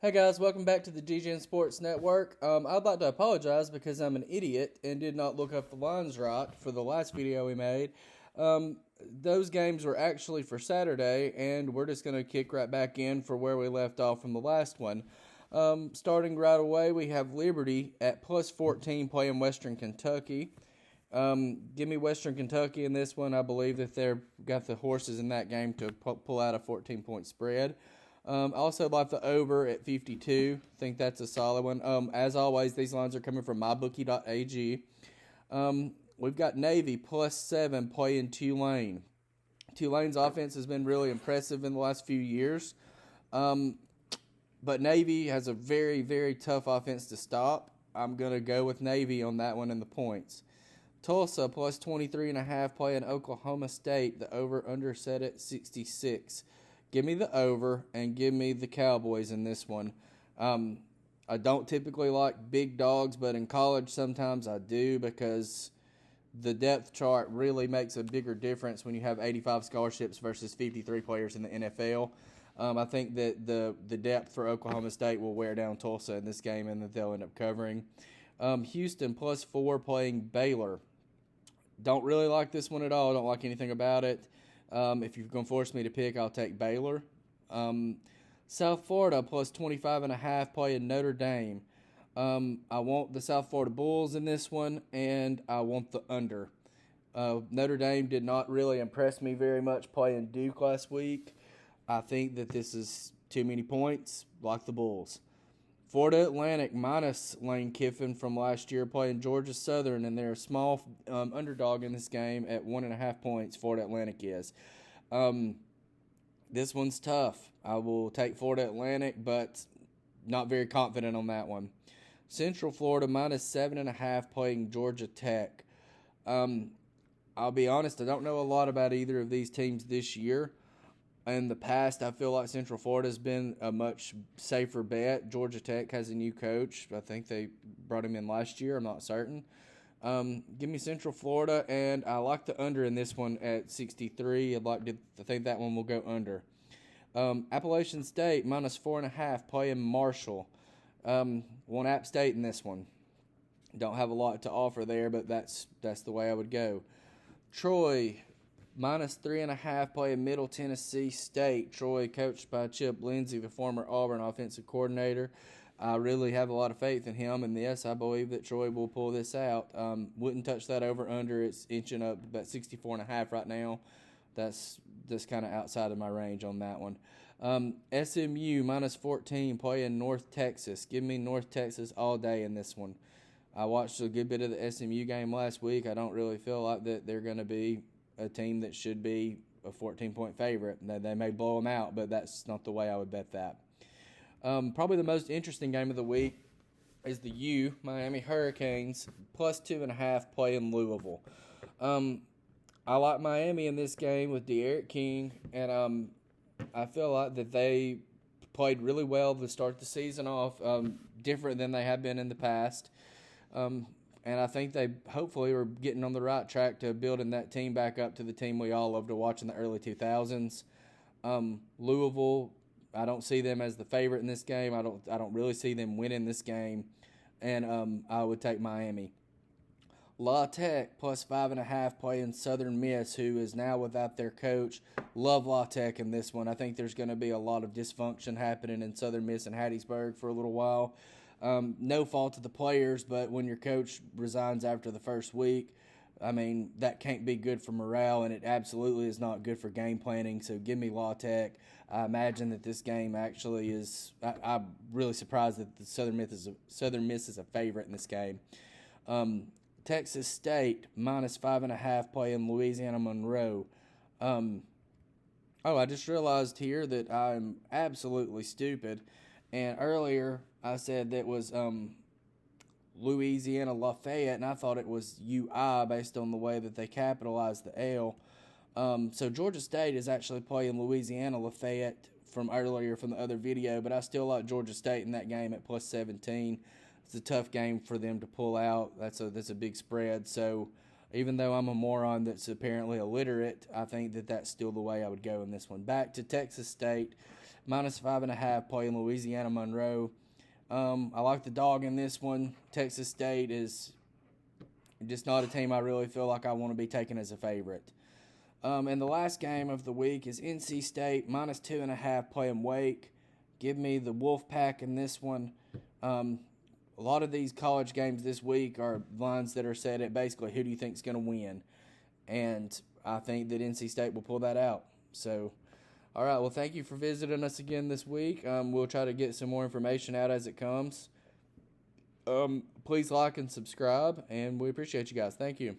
Hey guys, welcome back to the DGN Sports Network. I'd like to apologize because I'm an idiot and did not look up the lines right for the last video we made. Those games were actually for Saturday, and we're just going to kick right back in for where we left off from the last one. Starting right away, we have Liberty at plus 14 playing Western Kentucky. Give me Western Kentucky in this one. I believe that they've got the horses in that game to pull out a 14-point spread. Also like the over at 52. Think that's a solid one. As always, these lines are coming from mybookie.ag. We've got Navy plus 7 playing Tulane. Tulane's offense has been really impressive in the last few years. But Navy has a very, very tough offense to stop. I'm going to go with Navy on that one in the points. Tulsa plus 23.5 playing Oklahoma State. The over-under set at 66. Give me the over and give me the Cowboys in this one. I don't typically like big dogs, but in college sometimes I do because the depth chart really makes a bigger difference when you have 85 scholarships versus 53 players in the NFL. I think that the depth for Oklahoma State will wear down Tulsa in this game and that they'll end up covering. Houston plus 4 playing Baylor. Don't really like this one at all. Don't like anything about it. If you're going to force me to pick, I'll take Baylor. South Florida plus 25.5 playing Notre Dame. I want the South Florida Bulls in this one, and I want the under. Notre Dame did not really impress me very much playing Duke last week. I think that this is too many points, like the Bulls. Florida Atlantic minus Lane Kiffin from last year playing Georgia Southern, and they're a small underdog in this game at 1.5 points. Florida Atlantic is. This one's tough. I will take Florida Atlantic, but not very confident on that one. Central Florida minus 7.5 playing Georgia Tech. I'll be honest, I don't know a lot about either of these teams this year. In the past, I feel like Central Florida has been a much safer bet. Georgia Tech has a new coach. I think they brought him in last year. I'm not certain. Give me Central Florida, and I like the under in this one at 63. I think that one will go under. Appalachian State minus 4.5 playing Marshall. Want App State in this one. Don't have a lot to offer there, but that's the way I would go. Troy minus 3.5 playing Middle Tennessee State. Troy coached by Chip Lindsey, the former Auburn offensive coordinator. I really have a lot of faith in him, and yes, I believe that Troy will pull this out. Wouldn't touch that over under. It's inching up about 64.5 right now. That's just kind of outside of my range on that one. SMU minus 14 playing North Texas. Give me North Texas all day in this one. I watched a good bit of the SMU game last week. I don't really feel like that they're going to be a team that should be a 14-point favorite. They may blow them out, but that's not the way I would bet that. Probably the most interesting game of the week is the Miami Hurricanes, plus 2.5 playing Louisville. I like Miami in this game with De'Aaron King, and I feel like that they played really well to start the season off, different than they have been in the past. And I think they hopefully are getting on the right track to building that team back up to the team we all loved to watch in the early 2000s. Louisville, I don't see them as the favorite in this game. I don't really see them winning this game, and I would take Miami. La Tech plus 5.5 playing Southern Miss, who is now without their coach. Love La Tech in this one. I think there's going to be a lot of dysfunction happening in Southern Miss and Hattiesburg for a little while. No fault of the players, but when your coach resigns after the first week, I mean, that can't be good for morale, and it absolutely is not good for game planning. So give me La Tech. I imagine that this game actually is – I'm really surprised that the Southern Miss is a favorite in this game. Texas State minus 5.5 playing Louisiana Monroe. I just realized here that I'm absolutely stupid. And earlier I said that was Louisiana Lafayette, and I thought it was UI based on the way that they capitalized the L. So Georgia State is actually playing Louisiana Lafayette from earlier from the other video, but I still like Georgia State in that game at plus 17. It's a tough game for them to pull out. That's a big spread. So even though I'm a moron that's apparently illiterate, I think that that's still the way I would go in this one. Back to Texas State. minus 5.5 playing Louisiana Monroe. I like the dog in this one. Texas State is just not a team I really feel like I want to be taking as a favorite. And the last game of the week is NC State minus 2.5 playing Wake. Give me the Wolfpack in this one. A lot of these college games this week are lines that are set at basically who do you think is going to win. And I think that NC State will pull that out. So, all right, well, thank you for visiting us again this week. We'll try to get some more information out as it comes. Please like and subscribe, and we appreciate you guys. Thank you.